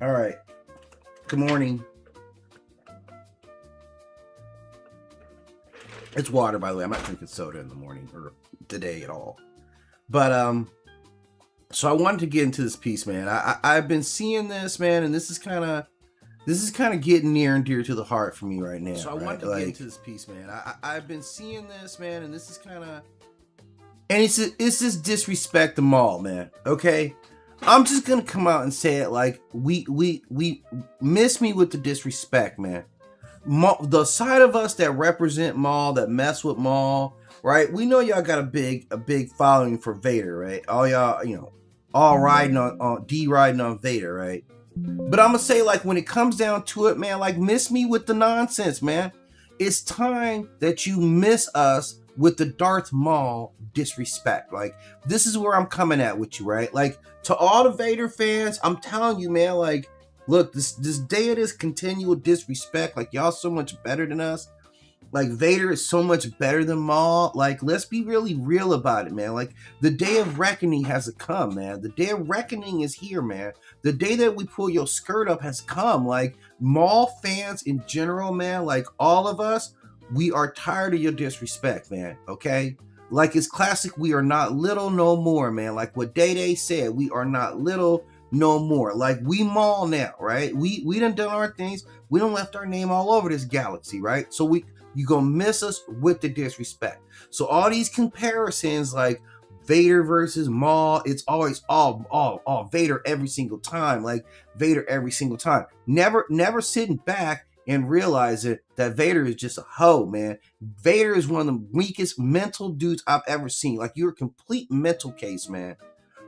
All right. Good morning. It's water, by the way. I'm not drinking soda in the morning or today at all. But so I wanted to get into this piece, man. I've been seeing this, man, and this is kind of getting near and dear to the heart for me right now. So I wanted to get into this piece, man. I've been seeing this, man, and this is kind of, and it's this disrespect to Maul, man. Okay. I'm just gonna come out and say it like we miss me with the disrespect, man. Maul, the side of us that represent Maul, that mess with Maul, right? We know y'all got a big following for Vader, right? All y'all, all riding riding on Vader, right? But I'm gonna say, like, when it comes down to it, man, like, miss me with the nonsense, man. It's time that you miss us with the Darth Maul disrespect. Like, this is where I'm coming at with you, right? Like, to all the Vader fans, I'm telling you, man, like, look, this day of this continual disrespect, like, y'all so much better than us. Like, Vader is so much better than Maul. Like, let's be really real about it, man. Like, the day of reckoning has come, man. The day of reckoning is here, man. The day that we pull your skirt up has come. Like, Maul fans in general, man, like, all of us, we are tired of your disrespect, man, okay? Like, it's classic, we are not little no more, man. Like what Day said, we are not little no more. Like, we Maul now, right? We done our things. We done left our name all over this galaxy, right? So you gonna miss us with the disrespect. So all these comparisons, like Vader versus Maul, it's always all Vader every single time, like Vader every single time. Never sitting back and realizing that Vader is just a hoe, man. Vader is one of the weakest mental dudes I've ever seen. Like, you're a complete mental case, man.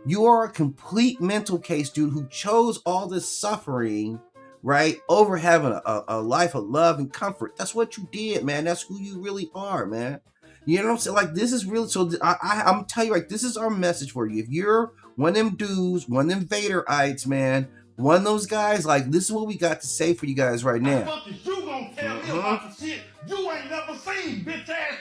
You are a complete mental case, dude, who chose all this suffering, right, over having a life of love and comfort. That's what you did, man. That's who you really are, man. You know what I'm saying? Like, this is really, so I'm telling you, like, this is our message for you. If you're one of them dudes, one of them Vaderites, man, one of those guys, like, this is what we got to say for you guys right now. What the fuck is you gonna tell me about the shit you ain't never seen, bitch ass?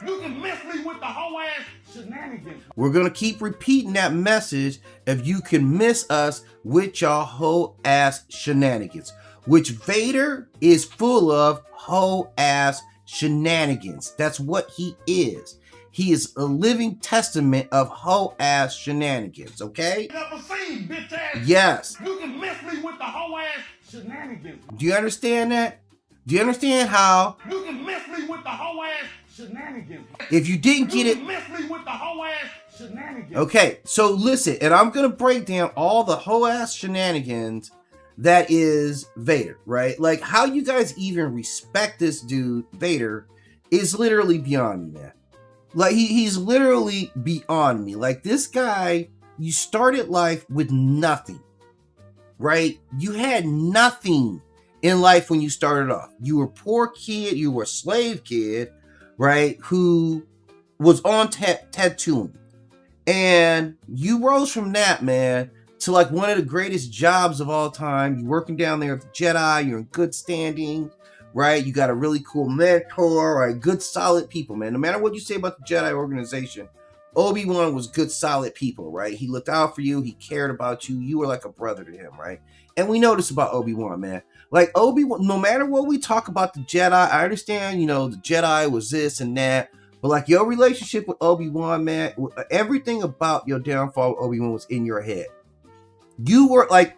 You can mess me with the whole ass shenanigans. We're gonna keep repeating that message if you can miss us with y'all whole ass shenanigans. Which Vader is full of whole ass shenanigans. That's what he is. He is a living testament of whole ass shenanigans, okay? Never seen, bitch ass. Yes. You can mess me with the whole ass shenanigans. Do you understand that? Do you understand how? You can mess me with the whole ass shenanigans. If you didn't get it, you can mess me with the whole ass shenanigans. Okay, so listen, and I'm gonna break down all the whole ass shenanigans that is Vader, right? Like, how you guys even respect this dude, Vader, is literally beyond me, man. Like, he's literally beyond me. Like, this guy, you started life with nothing, right? You had nothing in life when you started off. You were a poor kid, you were a slave kid, right? Who was on tattooing. And you rose from that, man, to like one of the greatest jobs of all time. You're working down there at the Jedi. You're in good standing, right? You got a really cool mentor, right? Good, solid people, man. No matter what you say about the Jedi organization, Obi-Wan was good, solid people, right? He looked out for you. He cared about you. You were like a brother to him, right? And we know this about Obi-Wan, man. Like, Obi-Wan, no matter what we talk about the Jedi, I understand, the Jedi was this and that. But like, your relationship with Obi-Wan, man, everything about your downfall with Obi-Wan was in your head. You were like,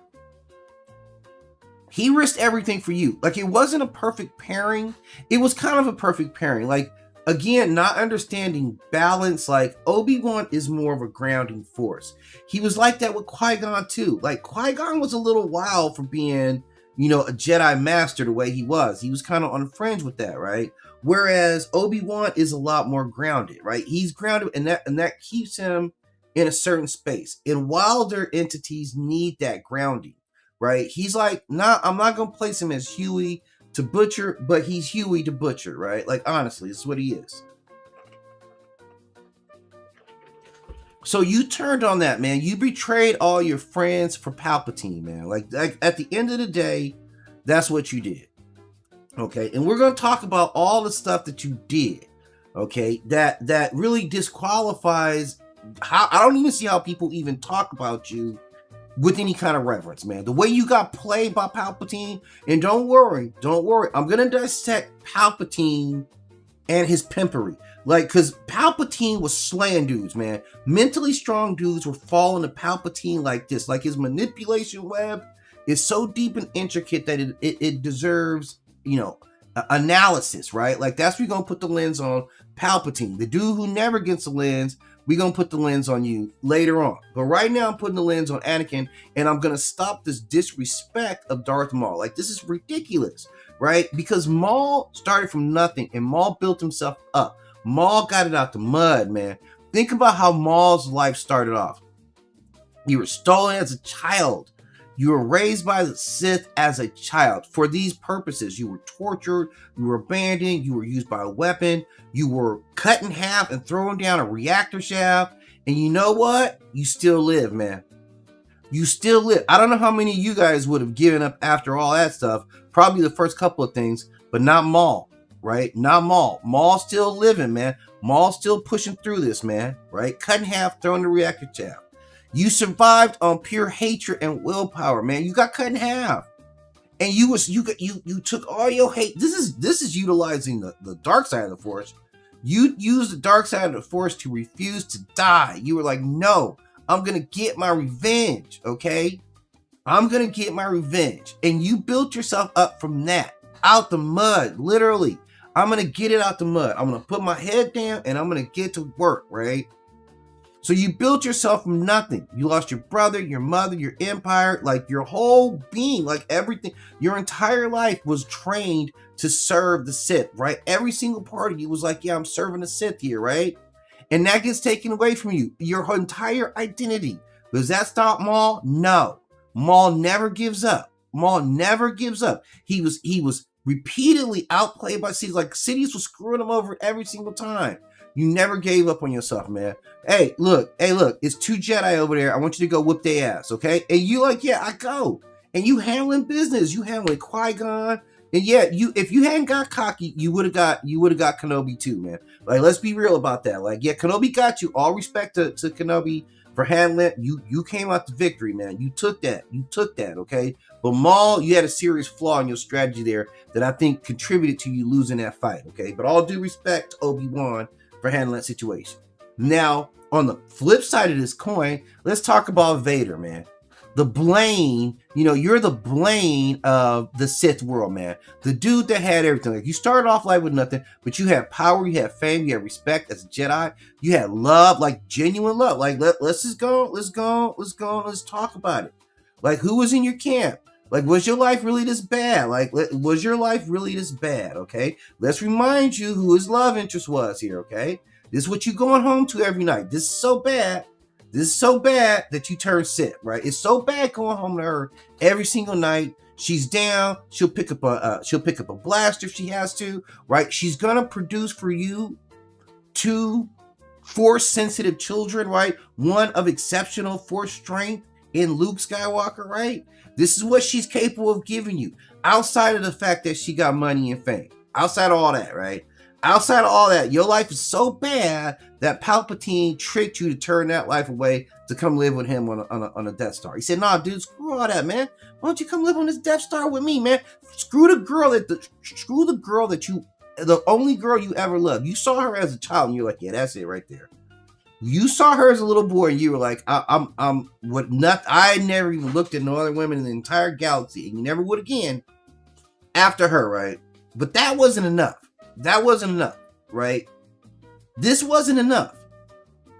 he risked everything for you. Like, it wasn't a perfect pairing. It was kind of a perfect pairing. Like, again, not understanding balance. Like, Obi-Wan is more of a grounding force. He was like that with Qui-Gon too. Like, Qui-Gon was a little wild for being, a Jedi master the way he was. He was kind of on the fringe with that, right? Whereas Obi-Wan is a lot more grounded, right? He's grounded, and that keeps him in a certain space. And wilder entities need that grounding, right? He's like, nah, I'm not going to place him as Huey to Butcher, but he's Huey to Butcher, right? Like, honestly, this is what he is. So you turned on that, man. You betrayed all your friends for Palpatine, man. Like at the end of the day, that's what you did. Okay, and we're going to talk about all the stuff that you did, okay, that really disqualifies how, I don't even see how people even talk about you with any kind of reverence, man. The way you got played by Palpatine, and don't worry, I'm gonna dissect Palpatine and his pimpery. Like, because Palpatine was slaying dudes, man. Mentally strong dudes were falling to Palpatine like this. Like, his manipulation web is so deep and intricate that it deserves, you know, analysis, right? Like, that's where we're gonna put the lens on Palpatine, the dude who never gets the lens. We're gonna put the lens on you later on, but right now I'm putting the lens on Anakin, and I'm gonna stop this disrespect of Darth Maul. Like, this is ridiculous, right? Because Maul started from nothing, and Maul built himself up. Maul got it out the mud, man. Think about how Maul's life started off. You were stolen as a child. You were raised by the Sith as a child. For these purposes, you were tortured, you were abandoned, you were used by a weapon, you were cut in half and thrown down a reactor shaft. And you know what? You still live, man. You still live. I don't know how many of you guys would have given up after all that stuff. Probably the first couple of things, but not Maul, right? Not Maul. Maul's still living, man. Maul's still pushing through this, man, right? Cut in half, thrown in the reactor shaft. You survived on pure hatred and willpower, man. You got cut in half, and you took all your hate. This is utilizing the dark side of the Force. You used the dark side of the Force to refuse to die. You were like, no, I'm gonna get my revenge. Okay, I'm gonna get my revenge, and you built yourself up from that, out the mud, literally. I'm gonna get it out the mud. I'm gonna put my head down, and I'm gonna get to work, right? So you built yourself from nothing. You lost your brother, your mother, your empire, like your whole being, like everything. Your entire life was trained to serve the Sith, right? Every single part of you was like, yeah, I'm serving the Sith here, right? And that gets taken away from you. Your entire identity. Does that stop Maul? No. Maul never gives up. Maul never gives up. He was repeatedly outplayed by Sidious. Like, Sidious was screwing him over every single time. You never gave up on yourself, man. Hey, look, it's 2 Jedi over there. I want you to go whip their ass, okay? And you like, yeah, I go. And you handling business. You handling Qui-Gon. And yeah, if you hadn't got cocky, you would have got Kenobi too, man. Like, let's be real about that. Like, yeah, Kenobi got you. All respect to Kenobi for handling it. You came out to victory, man. You took that, okay? But Maul, you had a serious flaw in your strategy there that I think contributed to you losing that fight, okay? But all due respect to Obi-Wan for handling that situation. Now, on the flip side of this coin, let's talk about Vader, man. The Blaine, you're the Blaine of the Sith world, man. The dude that had everything. Like, you started off life with nothing, but you had power, you had fame, you had respect as a Jedi. You had love, like genuine love. Like, let's just go, let's talk about it. Like, who was in your camp? Like, was your life really this bad? Like, was your life really this bad? Okay, let's remind you who his love interest was here. Okay, this is what you going home to every night. This is so bad. This is so bad that you turn Sith, right? It's so bad going home to her every single night. She's down. She'll pick up a blaster if she has to, right? She's gonna produce for you 2 Force-sensitive children, right? One of exceptional Force strength in Luke Skywalker, right? This is what she's capable of giving you. Outside of the fact that she got money and fame. Outside of all that, right? Outside of all that, your life is so bad that Palpatine tricked you to turn that life away to come live with him on a Death Star. He said, nah, dude, screw all that, man. Why don't you come live on this Death Star with me, man? Screw the girl the only girl you ever loved. You saw her as a child and you're like, yeah, that's it right there. You saw her as a little boy and you were like, I never even looked at no other women in the entire galaxy, and you never would again after her, right? But that wasn't enough. Right? This wasn't enough.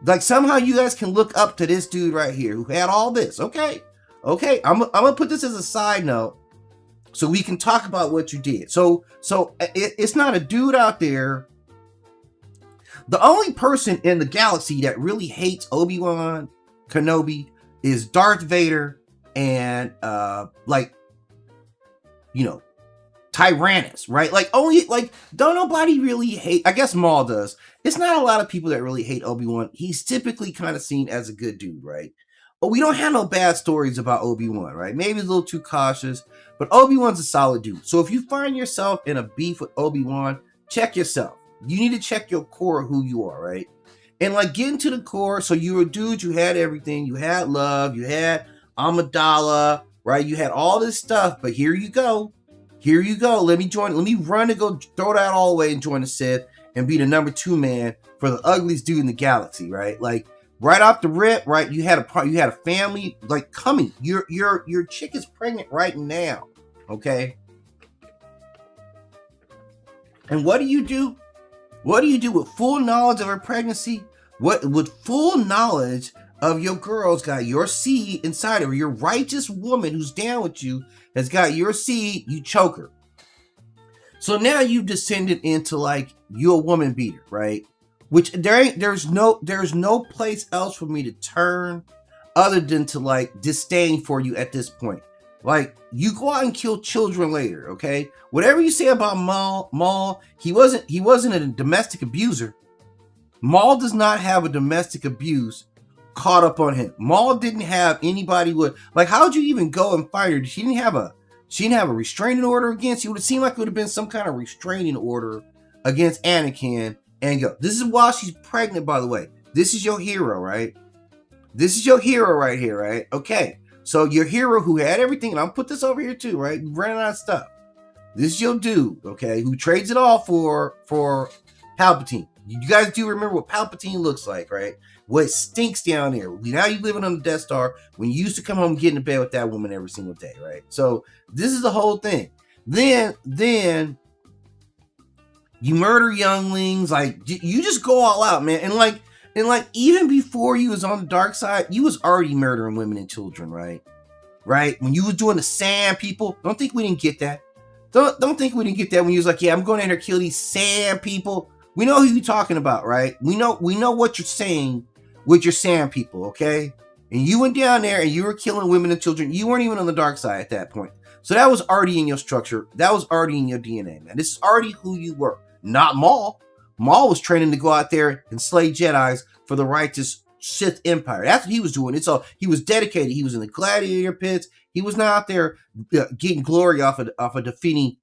Like, somehow you guys can look up to this dude right here who had all this. Okay, I'm gonna put this as a side note so we can talk about what you did. So it's not a dude out there. The only person in the galaxy that really hates Obi-Wan Kenobi is Darth Vader and Tyrannus, right? Don't nobody really hate. I guess Maul does. It's not a lot of people that really hate Obi-Wan. He's typically kind of seen as a good dude, right? But we don't have no bad stories about Obi-Wan, right? Maybe he's a little too cautious, but Obi-Wan's a solid dude. So if you find yourself in a beef with Obi-Wan, check yourself. You need to check your core of who you are, right? And get into the core. So you were a dude, you had everything, you had love, you had Amidala, right? You had all this stuff, but here you go. Here you go. Let me run and go throw that all away and join the Sith and be the number 2 man for the ugliest dude in the galaxy, right? Like right off the rip, right? You had a family like coming. Your chick is pregnant right now, okay? And what do you do? What do you do with full knowledge of her pregnancy? What with full knowledge of your girl's got your seed inside of her, your righteous woman who's down with you has got your seed, you choke her. So now you've descended into like you're a woman beater, right? Which there's no place else for me to turn other than to like disdain for you at this point. Like you go out and kill children later, okay? Whatever you say about Maul, he wasn't a domestic abuser. Maul does not have a domestic abuse caught up on him. Maul didn't have anybody with like. How would you even go and fight her? She didn't have a restraining order against you. It would seem like it would have been some kind of restraining order against Anakin. And go. This is while she's pregnant, by the way. This is your hero, right? This is your hero right here, right? Okay. So your hero who had everything, and I'll put this over here too, right? Running out of stuff. This is your dude, okay, who trades it all for Palpatine. You guys do remember what Palpatine looks like, right? What stinks down there. Now you living on the Death Star when you used to come home and get into bed with that woman every single day, right? So this is the whole thing. Then you murder younglings, like you just go all out, man. And like even before you was on the dark side, you was already murdering women and children, right? Right? When you was doing the Sand people, don't think we didn't get that. Don't think we didn't get that when you was like, yeah, I'm going in there kill these Sand people. We know who you're talking about, right? We know what you're saying with your Sand people, okay? And you went down there and you were killing women and children. You weren't even on the dark side at that point. So that was already in your structure. That was already in your DNA, man. This is already who you were. Not Maul. Maul was training to go out there and slay Jedis for the righteous Sith Empire. That's what he was doing. It's all he was dedicated. He was in the gladiator pits. He was not out there getting glory off of defeating,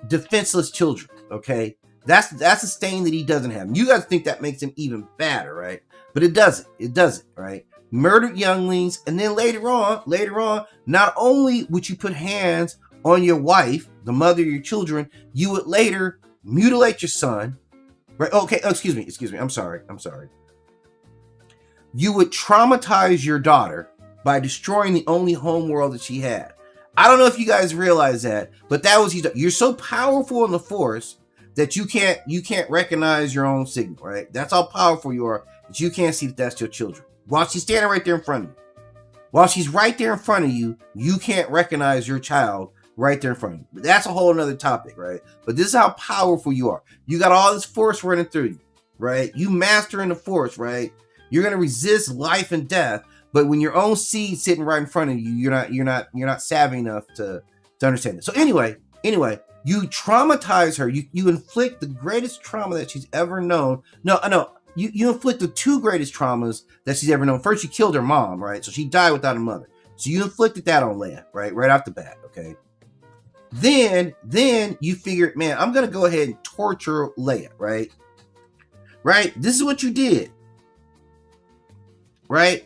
defenseless children. Okay, that's a stain that he doesn't have. And you guys think that makes him even badder, right? But it doesn't. It doesn't, right? Murdered younglings, and then later on, not only would you put hands on your wife, the mother of your children, you would later mutilate your son, right? Okay, excuse me. I'm sorry. You would traumatize your daughter by destroying the only home world that she had. I don't know if you guys realize that, but that was you're so powerful in the Force that you can't recognize your own signal, right? That's how powerful you are that you can't see that that's your children. While she's standing right there in front of you. While she's right there in front of you, you can't recognize your child right there in front of you. But that's a whole nother topic, right? But this is how powerful you are. You got all this Force running through you, right? You mastering the Force, right? You're gonna resist life and death, but when your own seed sitting right in front of you, you're not savvy enough to understand it. So anyway, you traumatize her. You inflict the greatest trauma that she's ever known. No. You inflict the 2 greatest traumas that she's ever known. First, you killed her mom, right? So she died without a mother. So you inflicted that on Leia, right? Right off the bat, okay? Then you figured, man, I'm gonna go ahead and torture Leia, right? Right? This is what you did. Right?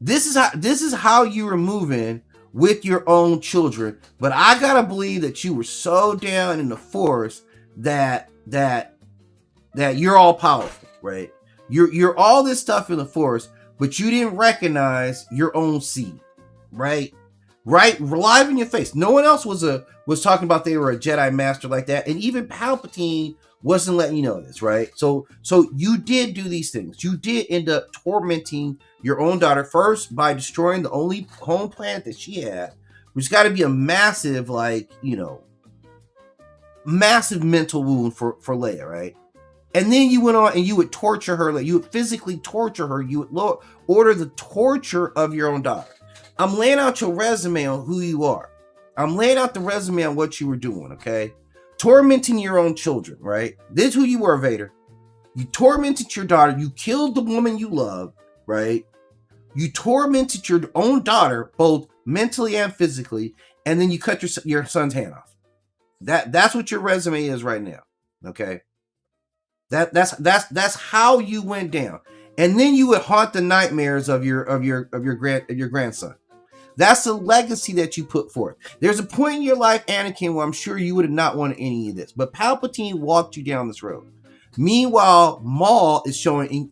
This is how you were moving with your own children. But I gotta believe that you were so down in the Force that you're all powerful, right? You're all this stuff in the Force, but you didn't recognize your own seed, right? Right, live in your face. No one else was talking about they were a Jedi Master like that, and even Palpatine wasn't letting you know this, right? So you did do these things. You did end up tormenting your own daughter first by destroying the only home planet that she had, which got to be a massive, massive mental wound for Leia, right? And then you went on and you would torture her. Like you would physically torture her. You would order the torture of your own daughter. I'm laying out your resume on who you are. I'm laying out the resume on what you were doing, okay? Tormenting your own children, right? This is who you were, Vader. You tormented your daughter. You killed the woman you loved, right? You tormented your own daughter, both mentally and physically, and then you cut your son's hand off. That's what your resume is right now, okay? That's how you went down. and then you would haunt the nightmares of your grandson. That's the legacy that you put forth. There's a point in your life, Anakin, where I'm sure you would have not wanted any of this, but Palpatine walked you down this road. Meanwhile, Maul is showing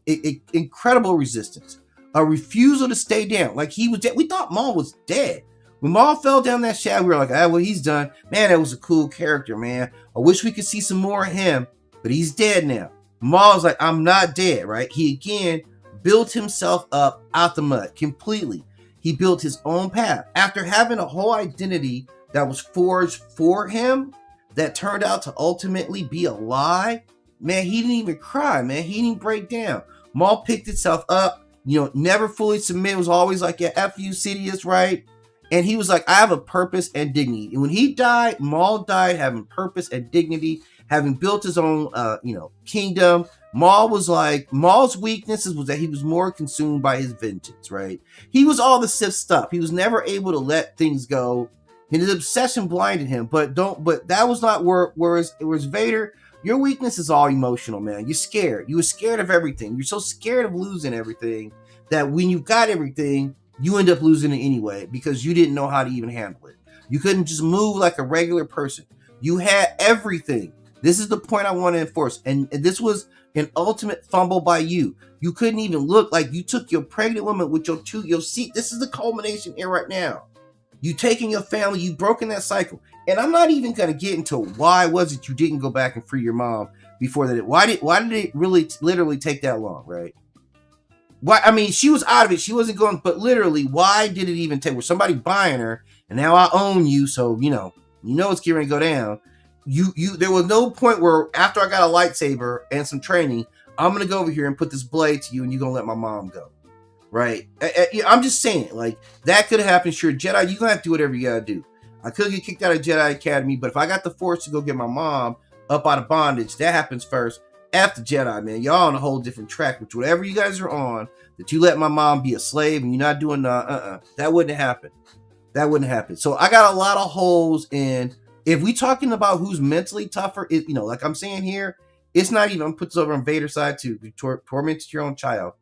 incredible resistance, a refusal to stay down. Like he was dead. We thought Maul was dead. When Maul fell down that shaft, we were like, well, he's done. Man, that was a cool character, man. I wish we could see some more of him, but he's dead now. Maul's like, I'm not dead, right? He again built himself up out the mud completely. He built his own path. After having a whole identity that was forged for him, that turned out to ultimately be a lie, man, he didn't even cry, man. He didn't break down. Maul picked itself up, never fully submit. It was always like, yeah, F you, Sidious, right? And he was like, I have a purpose and dignity. And when he died, Maul died having purpose and dignity, having built his own, kingdom. Maul's weaknesses was that he was more consumed by his vengeance, right? He was all the Sith stuff. He was never able to let things go. And his obsession blinded him. But that was not whereas Vader, your weakness is all emotional, man. You're scared. You were scared of everything. You're so scared of losing everything that when you got everything, you end up losing it anyway because you didn't know how to even handle it. You couldn't just move like a regular person. You had everything. This is the point I want to enforce. And this was an ultimate fumble by you. You couldn't even look like you took your pregnant woman with your seat. This is the culmination here right now. You taking your family, you broken that cycle. And I'm not even going to get into why was it you didn't go back and free your mom before that. Why did it really literally take that long, right? Why? I mean, she was out of it. She wasn't going, but literally, why did it even take? Was somebody buying her? And now I own you, so you know it's getting ready to go down. There was no point where after I got a lightsaber and some training, I'm gonna go over here and put this blade to you, and you're gonna let my mom go, right? I'm just saying, like that could have happened. Sure, Jedi, you gonna have to do whatever you gotta do. I could get kicked out of Jedi Academy, but if I got the Force to go get my mom up out of bondage, that happens first. After Jedi, man, y'all on a whole different track. Which whatever you guys are on, that you let my mom be a slave and you're not doing that wouldn't happen. That wouldn't happen. So I got a lot of holes in. If we talking about who's mentally tougher, like I'm saying here, it's not even. I'm put this over on Vader's side too. Tormented your own child.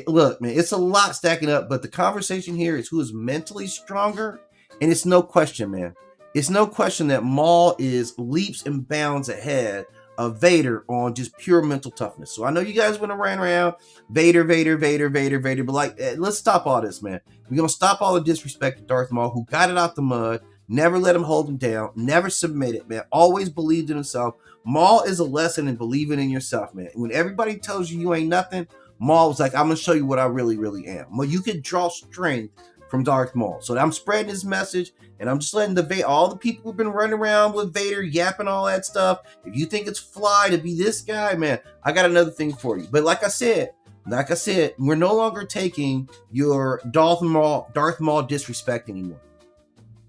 Look, man, it's a lot stacking up. But the conversation here is who is mentally stronger, and it's no question, man. It's no question that Maul is leaps and bounds ahead of Vader on just pure mental toughness. So I know you guys want to run around Vader, but like, let's stop all this, man. We're going to stop all the disrespect to Darth Maul, who got it out the mud, never let him hold him down, never submitted, man, always believed in himself. Maul is a lesson in believing in yourself, man. When everybody tells you ain't nothing, Maul was like, I'm going to show you what I really, really am. Well, you can draw strength from Darth Maul. So I'm spreading this message, and I'm just letting all the people who've been running around with Vader yapping all that stuff. If you think it's fly to be this guy, man, I got another thing for you. But like I said, we're no longer taking your Darth Maul disrespect anymore.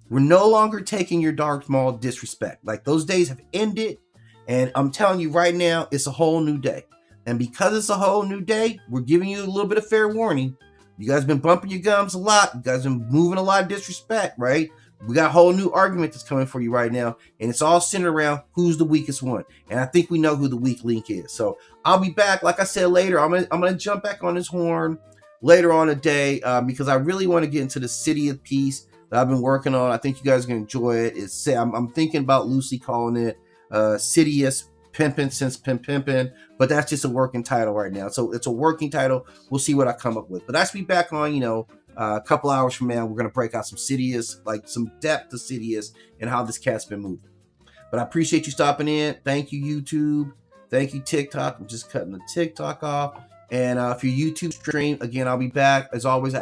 We're no longer taking your Darth Maul disrespect. Like those days have ended, and I'm telling you right now, it's a whole new day. And because it's a whole new day, we're giving you a little bit of fair warning. You guys been bumping your gums a lot. You guys been moving a lot of disrespect, right? We got a whole new argument that's coming for you right now, and it's all centered around who's the weakest one. And I think we know who the weak link is. So I'll be back, like I said, later. I'm gonna jump back on this horn later on today because I really want to get into the City of Peace that I've been working on. I think you guys are gonna enjoy it. I'm thinking about loosely calling it Sidious Pimpin' since Pimpin', but that's just a working title right now. So it's a working title. We'll see what I come up with. But that's be back on, a couple hours from now. We're going to break out some Sidious, like some depth to Sidious and how this cat's been moving. But I appreciate you stopping in. Thank you, YouTube. Thank you, TikTok. I'm just cutting the TikTok off. And for your YouTube stream, again, I'll be back. As always,